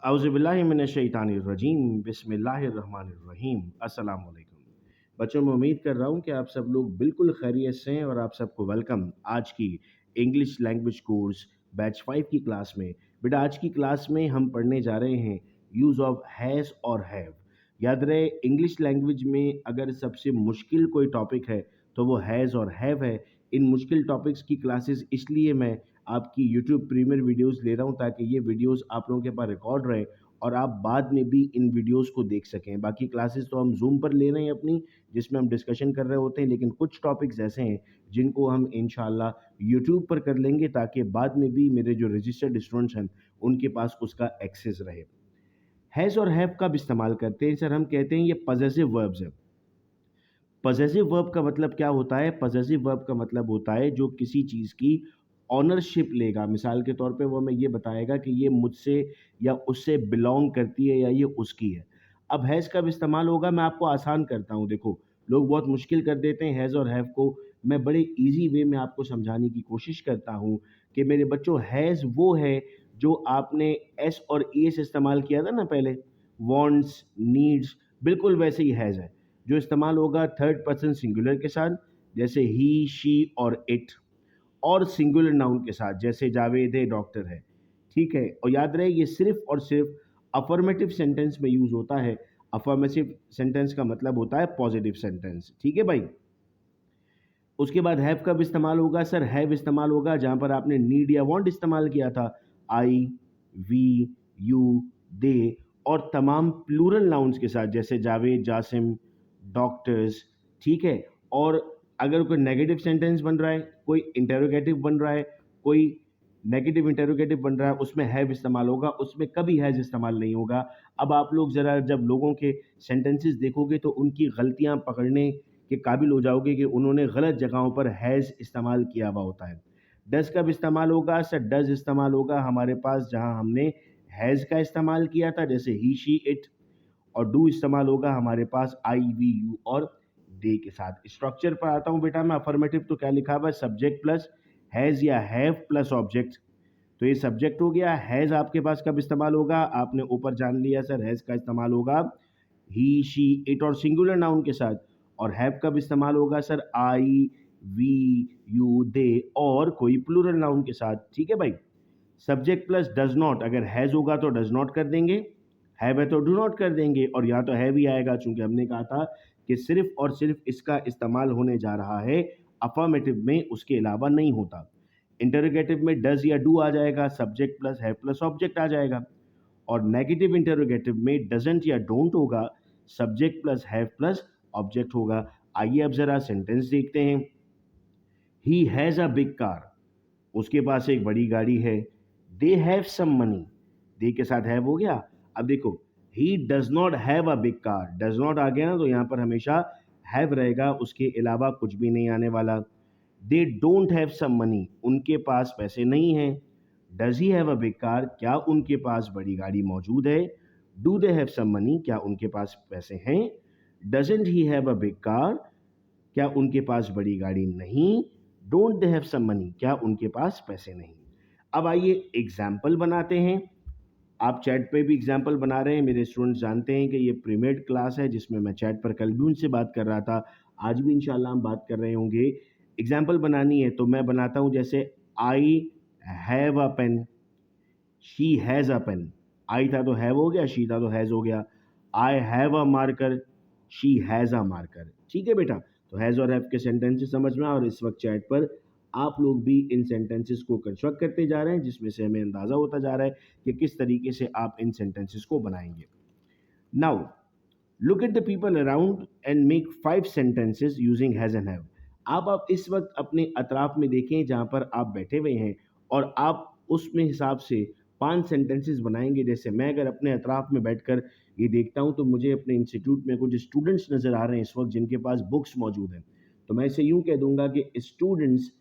औज़ुबिल्लाहिमिनश्शैतानिर्रजीम बिस्मिल्लाहिर्रहमानिर्रहीम अस्सलाम वालेकुम। बच्चों, मैं उम्मीद कर रहा हूँ कि आप सब लोग बिल्कुल खैरियत से हैं और आप सबको वेलकम आज की इंग्लिश लैंग्वेज कोर्स बैच 5 की क्लास में। बेटा, आज की क्लास में हम पढ़ने जा रहे हैं यूज़ ऑफ हैज़ और हैव। याद रहे, इंग्लिश लैंग्वेज में अगर सबसे मुश्किल कोई टॉपिक है तो वो हैज़ और हैव है। इन मुश्किल टॉपिक्स की क्लासेस इसलिए मैं आपकी यूट्यूब प्रीमियर वीडियोस ले रहा हूँ ताकि ये वीडियोस आप लोगों के पास रिकॉर्ड रहे और आप बाद में भी इन वीडियोस को देख सकें। बाकी क्लासेस तो हम जूम पर ले रहे हैं अपनी, जिसमें हम डिस्कशन कर रहे होते हैं, लेकिन कुछ टॉपिक्स ऐसे हैं जिनको हम इंशाल्लाह यूट्यूब पर कर लेंगे ताकि बाद में भी मेरे जो रजिस्टर्ड स्टूडेंट्स हैं उनके पास उसका एक्सेस रहे। हैज़ और हैव कब इस्तेमाल करते हैं सर? हम कहते हैं ये पजेसिव वर्ब्स है। पजेसिव वर्ब का मतलब क्या होता है? पजेसिव वर्ब का मतलब होता है जो किसी चीज़ की ऑनरशिप लेगा। मिसाल के तौर पे वो हमें ये बताएगा कि ये मुझसे या उससे बिलोंग करती है या ये उसकी है। अब हैज़ कब इस्तेमाल होगा, मैं आपको आसान करता हूँ। देखो, लोग बहुत मुश्किल कर देते हैं हैज़ और हैव को। मैं बड़े ईज़ी वे में आपको समझाने की कोशिश करता हूँ कि मेरे बच्चों, हैज़ वो है जो आपने एस और ईएस इस्तेमाल किया था ना पहले, वांट्स, नीड्स, बिल्कुल वैसे ही हैज़ है जो इस्तेमाल होगा थर्ड पर्सन सिंगुलर के साथ, जैसे ही, शी और इट, और सिंगुलर नाउन के साथ, जैसे जावेद है, डॉक्टर है। ठीक है, और याद रहे ये सिर्फ और सिर्फ अफर्मेटिव सेंटेंस में यूज होता है। अफर्मेटिव सेंटेंस का मतलब होता है पॉजिटिव सेंटेंस। ठीक है भाई। उसके बाद हैव कब इस्तेमाल होगा सर? हैव इस्तेमाल होगा जहां पर आपने नीड या वांट इस्तेमाल किया था। आई, वी, यू, दे, और तमाम प्लूरल नाउन्स के साथ, जैसे जावेद, जासिम, डॉक्टर्स। ठीक है। और अगर कोई नेगेटिव सेंटेंस बन रहा है, कोई इंटेरोगेटिव बन रहा है, कोई नेगेटिव इंटेरोगेटिव बन रहा है, उसमें हैव इस्तेमाल होगा, उसमें कभी हैज इस्तेमाल नहीं होगा। अब आप लोग ज़रा जब लोगों के सेंटेंसेस देखोगे तो उनकी गलतियां पकड़ने के काबिल हो जाओगे कि उन्होंने गलत जगहों पर हैज़ इस्तेमाल किया हुआ होता है। डज़ कब इस्तेमाल होगा सर? डज़ इस्तेमाल होगा हमारे पास जहां हमने हैज़ का इस्तेमाल किया था, जैसे ही, शी, इट। और डू इस्तेमाल होगा हमारे पास आई, वी, यू और दे के साथ। स्ट्रक्चर पर आता हूं बेटा मैं। अफर्मेटिव तो क्या लिखा हुआ है? सब्जेक्ट प्लस हैज़ या हैव प्लस ऑब्जेक्ट। तो ये सब्जेक्ट हो गया। हैज़ आपके पास कब इस्तेमाल होगा? आपने ऊपर जान लिया सर, हैज़ का इस्तेमाल होगा ही, शी, इट और सिंगुलर नाउन के साथ। और हैव कब इस्तेमाल होगा सर? आई, वी, यू, दे और कोई प्लूरल नाउन के साथ। ठीक है भाई। सब्जेक्ट प्लस डज नॉट, अगर हैज़ होगा तो डज नॉट कर देंगे, हैव है तो डू नॉट कर देंगे, और या तो हैव ही आएगा, चूंकि हमने कहा था कि सिर्फ और सिर्फ इसका इस्तेमाल होने जा रहा है अफर्मेटिव में, उसके अलावा नहीं होता। इंटरोगेटिव में डज या डू आ जाएगा, subject plus have plus object आ जाएगा। और नेगेटिव इंटरोगेटिव में डजंट या डोंट होगा, subject plus have plus object होगा। आइए अब जरा सेंटेंस देखते हैं। He has a big car, उसके पास एक बड़ी गाड़ी है। दे हैव सम मनी, दे के साथ हैव हो गया। अब देखो, he does not have a big car, does not आ गया ना, तो यहाँ पर हमेशा हैव रहेगा, उसके अलावा कुछ भी नहीं आने वाला। They don't have some money, उनके पास पैसे नहीं हैं। Does he have a big car, क्या उनके पास बड़ी गाड़ी मौजूद है। Do they have some money, क्या उनके पास पैसे हैं। Doesn't he have a big car, क्या उनके पास बड़ी गाड़ी नहीं। Don't they have some money, क्या उनके पास पैसे नहीं। अब आइए एग्जाम्पल बनाते हैं। आप चैट पे भी एग्जाम्पल बना रहे हैं, मेरे स्टूडेंट्स जानते हैं कि ये प्रीमेड क्लास है जिसमें मैं चैट पर कल भी उनसे बात कर रहा था, आज भी इंशाल्लाह हम बात कर रहे होंगे। एग्जाम्पल बनानी है तो मैं बनाता हूँ, जैसे I have a pen, she has a pen. I था तो हैव हो गया, शी था तो हैज़ हो गया। आई have a marker, she has a marker. ठीक है बेटा, तो हैज़ और हैव के सेंटेंसेस समझ में आए, और इस वक्त चैट पर आप लोग भी इन सेंटेंसेस को कंस्ट्रक्ट करते जा रहे हैं, जिसमें से हमें अंदाज़ा होता जा रहा है कि किस तरीके से आप इन सेंटेंसेस को बनाएंगे। Now look at the people around and make 5 sentences using has and have. आप इस वक्त अपने अतराफ में देखें जहाँ पर आप बैठे हुए हैं, और आप उसमें हिसाब से 5 सेंटेंसेस बनाएंगे। जैसे मैं अगर अपने अतराफ में बैठकर ये देखता हूँ तो मुझे अपने इंस्टीट्यूट में कुछ स्टूडेंट्स नज़र आ रहे हैं इस वक्त जिनके पास बुक्स मौजूद हैं। तो मैं इसे यूँ कह दूंगा कि students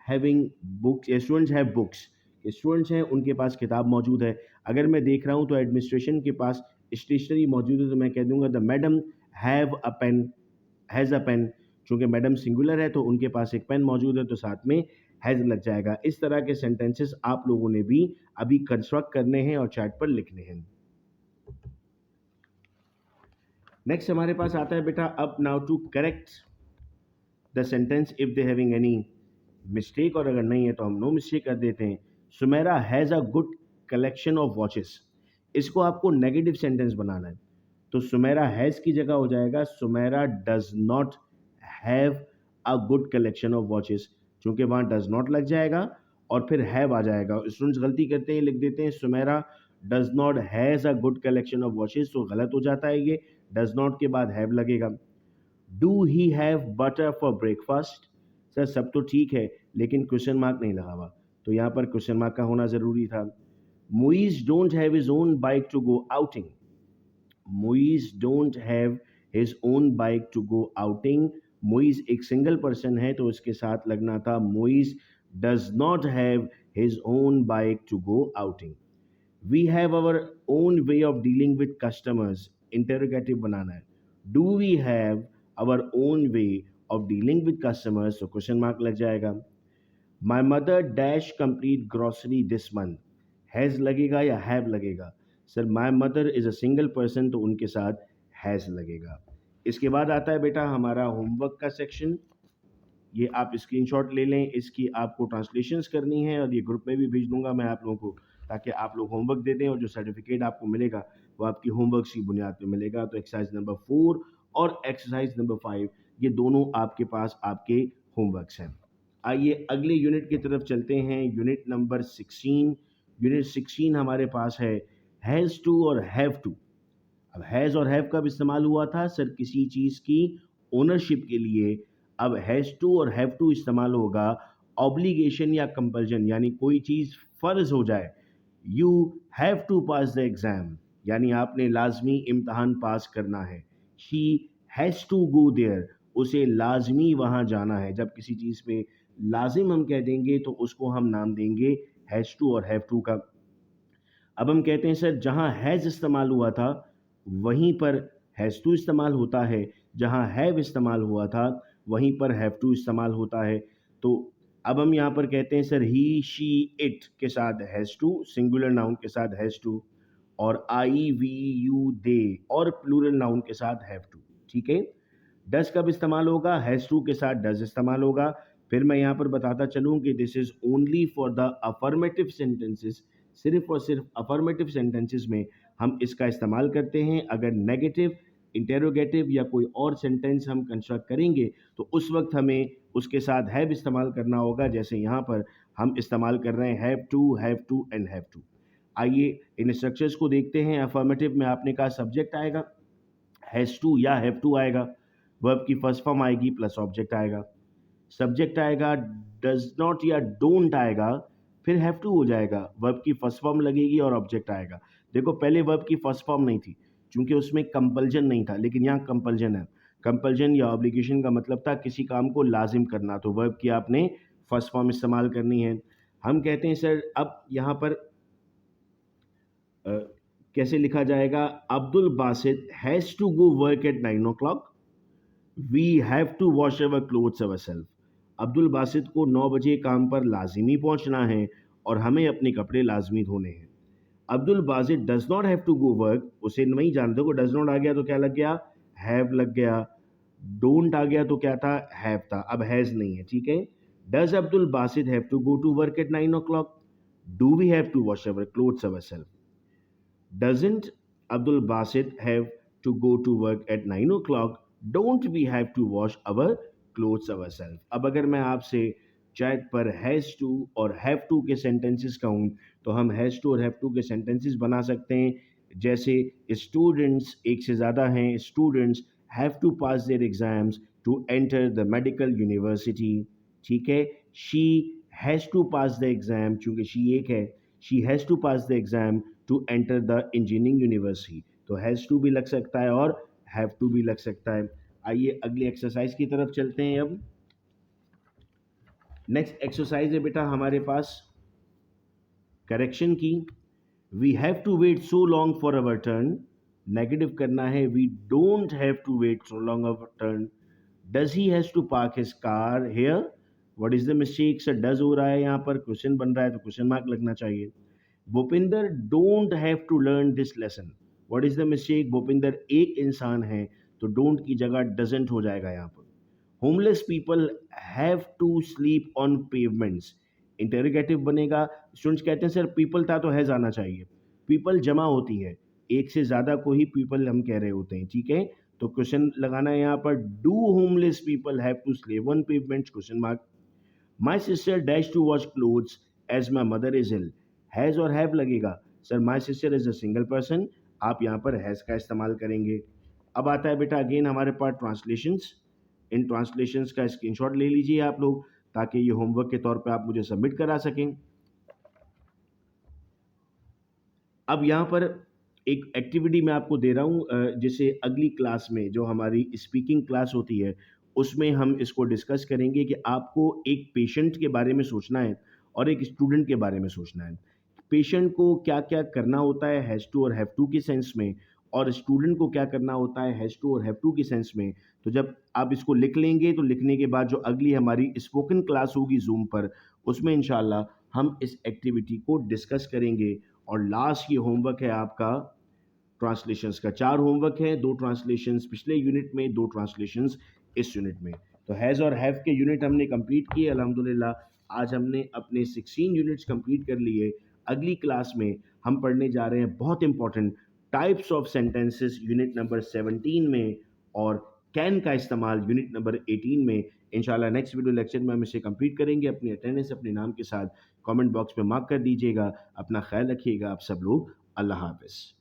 having books, students have books, students हैं उनके पास किताब मौजूद है। अगर मैं देख रहा हूँ तो एडमिनिस्ट्रेशन के पास स्टेशनरी मौजूद है, तो मैं कह दूंगा the madam have a pen, has a pen. चूँकि मैडम सिंगुलर है तो उनके पास एक पेन मौजूद है, तो साथ में हैज़ लग जाएगा। इस तरह के सेंटेंसेस आप लोगों ने भी अभी कंस्ट्रक्ट करने हैं और चैट पर लिखने हैं। नेक्स्ट हमारे पास आता है बेटा अब now to correct the sentence if they having any mistake, और अगर नहीं है तो हम नो मिस्टेक कर देते हैं। Sumera has a good collection of watches, इसको आपको नेगेटिव सेंटेंस बनाना है। तो सुमेरा हैज़ की जगह हो जाएगा Sumera does not have a good collection of watches, क्योंकि वहाँ डज नॉट लग जाएगा और फिर हैव आ जाएगा। स्टूडेंट्स गलती करते हैं, लिख देते हैं Sumera does not has a good collection of watches, तो गलत हो जाता है ये, डज नॉट के बाद हैव लगेगा। Do he have butter for breakfast, sir सब तो ठीक है लेकिन क्वेश्चन मार्क नहीं लगा हुआ, तो यहाँ पर क्वेश्चन मार्क का होना ज़रूरी था। Muiz don't have his own bike to go outing, Muiz don't have his own bike to go outing, Muiz एक सिंगल पर्सन है तो इसके साथ लगना था Muiz does not have his own bike to go outing. We have our own way of dealing with customers, interrogative बनाना है। Do we have our own way of dealing with customers, so question mark लग जाएगा। My mother dash complete grocery this month, has लगेगा या have लगेगा? Sir my mother is a single person तो उनके साथ has लगेगा। इसके बाद आता है बेटा हमारा होमवर्क का सेक्शन, ये आप स्क्रीनशॉट ले लें, इसकी आपको ट्रांसलेशंस करनी है और ये ग्रुप में भी भेज दूंगा मैं आप लोगों को, ताकि आप लोग होमवर्क दे दें और जो सर्टिफिकेट आपको मिलेगा वो आपकी होमवर्क की बुनियाद पे मिलेगा। तो एक्सरसाइज नंबर 4 और एक्सरसाइज नंबर 5 ये दोनों आपके पास आपके होमवर्क्स हैं। आइए अगले यूनिट की तरफ चलते हैं, यूनिट नंबर 16। यूनिट 16 हमारे पास है हैज़ टू और हैव टू। अब हैज़ और हैव कब इस्तेमाल हुआ था? सर किसी चीज़ की ओनरशिप के लिए। अब हैज़ टू और हैव टू इस्तेमाल होगा ऑब्लिगेशन या कंपल्जन, यानी कोई चीज़ फ़र्ज़ हो जाए। You have to pass the exam, यानी आपने लाजमी इम्तहान पास करना है। She has to go there, उसे लाजमी वहाँ जाना है। जब किसी चीज़ पे लाजिम हम कह देंगे तो उसको हम नाम देंगे हैज़ टू और हैव टू का। अब हम कहते हैं सर जहाँ हैज़ इस्तेमाल हुआ था वहीं पर हैज़ टू इस्तेमाल होता है, जहाँ हैव इस्तेमाल हुआ था वहीं पर हैव टू इस्तेमाल होता है। तो अब हम यहाँ पर कहते हैं सर ही शी इट के साथ हैज़ टू, सिंगुलर नाउन के साथ हैज़ टू, और आई वी यू दे और प्लूरल नाउन के साथ हैव टू। ठीक है, डज कब इस्तेमाल होगा? हैज़ टू के साथ डज इस्तेमाल होगा। फिर मैं यहाँ पर बताता चलूँ कि this is only for the affirmative sentences, सिर्फ और सिर्फ अफर्मेटिव सेंटेंसेस में हम इसका इस्तेमाल करते हैं। अगर नेगेटिव, इंटेरोगेटिव या कोई और सेंटेंस हम कंस्ट्रक्ट करेंगे तो उस वक्त हमें उसके साथ हैव इस्तेमाल करना होगा, जैसे यहाँ पर हम इस्तेमाल कर रहे हैं have to and have to. आइए इन स्ट्रक्चर्स को देखते हैं। अफर्मेटिव में आपने कहा सब्जेक्ट आएगा, हैज़ टू या हैव टू आएगा, वर्ब की फर्स्ट फॉर्म आएगी प्लस ऑब्जेक्ट आएगा, सब्जेक्ट आएगा, डज नॉट या डोंट आएगा, फिर हैव टू हो जाएगा, वर्ब की फर्स्ट फॉर्म लगेगी और ऑब्जेक्ट आएगा। देखो पहले वर्ब की फर्स्ट फॉर्म नहीं थी क्योंकि उसमें कंपल्जन नहीं था, लेकिन यहाँ कंपल्जन है। कंपल्जन या ऑब्लिगेशन का मतलब था किसी काम को लाजिम करना, तो वर्ब की आपने फर्स्ट फॉर्म इस्तेमाल करनी है। हम कहते हैं सर अब यहाँ पर कैसे लिखा जाएगा? Abdul Basit has to go work at 9 o'clock, we have to wash our clothes ourself. Abdul Basit को 9 बजे काम पर लाजिमी पहुंचना है और हमें अपने कपड़े लाजमी धोने हैं। Abdul Basit does not have to go work, उसे नहीं जानते। देखो डज नॉट आ गया तो क्या लग गया? हैव लग गया। डोंट आ गया तो क्या था? हैव था। अब हैज नहीं है, ठीक है। Does Abdul Basit have to go to work at 9 o'clock? Do we have to wash our clothes ourself? Doesn't Abdul Basit have to go to work at 9 o'clock? Don't we have to wash our clothes ourselves? अब अगर मैं आपसे chat पर has to और have to के sentences कहूँ तो हम हैज़ टू और हैव टू के सेंटेंसेस बना सकते हैं। जैसे स्टूडेंट्स एक से ज़्यादा हैं, students have to pass their exams to enter the medical university. ठीक है, she has to pass the exam, चूँकि शी एक है, she has to pass the exam to enter the engineering university. तो हैज़ टू भी लग सकता है और हैव टू भी लग सकता है। आइए अगली एक्सरसाइज की तरफ चलते हैं। अब नेक्स्ट एक्सरसाइज है बेटा हमारे पास करेक्शन की। We have to wait so long for our turn, negative करना है, we don't have to wait so long our turn. Does he has to park his car here, what is the mistake? Sir does हो रहा है यहाँ पर, question बन रहा है तो क्वेश्चन मार्क लगना चाहिए। Bhupinder don't have to learn this lesson, what is the mistake? Bhupinder एक इंसान है, तो डोंट की जगह डजंट हो जाएगा यहाँ पर। Homeless people have to sleep on pavements, interrogative बनेगा। स्टूडेंट्स कहते हैं सर पीपल था तो हैज आना चाहिए। पीपल जमा होती है, एक से ज़्यादा को ही पीपल हम कह रहे होते हैं, ठीक है। तो क्वेश्चन लगाना है यहाँ पर, do homeless people have to sleep on pavements, question mark. My sister dash to wash clothes as my mother is ill, has और हैव लगेगा। Sir my sister is a single person, आप यहाँ पर has का इस्तेमाल करेंगे। अब आता है बेटा अगेन हमारे पास ट्रांसलेशंस। इन ट्रांसलेशंस का स्क्रीनशॉट ले लीजिए आप लोग, ताकि ये होमवर्क के तौर पे आप मुझे सबमिट करा सकें। अब यहाँ पर एक एक्टिविटी मैं आपको दे रहा हूँ, जिसे अगली क्लास में जो हमारी स्पीकिंग क्लास होती है उसमें हम इसको डिस्कस करेंगे कि आपको एक पेशेंट के बारे में सोचना है और एक स्टूडेंट के बारे में सोचना है। पेशेंट को क्या क्या करना होता है हैज़ टू और हैव टू की सेंस में, और स्टूडेंट को क्या करना होता है हैज़ टू और हैव टू की सेंस में। तो जब आप इसको लिख लेंगे तो लिखने के बाद जो अगली हमारी स्पोकन क्लास होगी जूम पर, उसमें इंशाल्लाह हम इस एक्टिविटी को डिस्कस करेंगे। और लास्ट ये होमवर्क है आपका ट्रांसलेशंस का। 4 होमवर्क है, 2 ट्रांसलेशंस पिछले यूनिट में, 2 ट्रांसलेशंस इस यूनिट में। तो हैज़ और हैव के यूनिट हमने कंप्लीट किए अल्हम्दुलिल्लाह। आज हमने अपने 16 यूनिट्स कंप्लीट कर लिए। अगली क्लास में हम पढ़ने जा रहे हैं बहुत important types of sentences unit number 17 में, और कैन का इस्तेमाल यूनिट नंबर 18 में। इंशाल्लाह नेक्स्ट वीडियो लेक्चर में हम इसे कंप्लीट करेंगे। अपनी अटेंडेंस अपने नाम के साथ कमेंट बॉक्स में मार्क कर दीजिएगा। अपना ख्याल रखिएगा आप सब लोग। अल्लाह हाफ़िज़।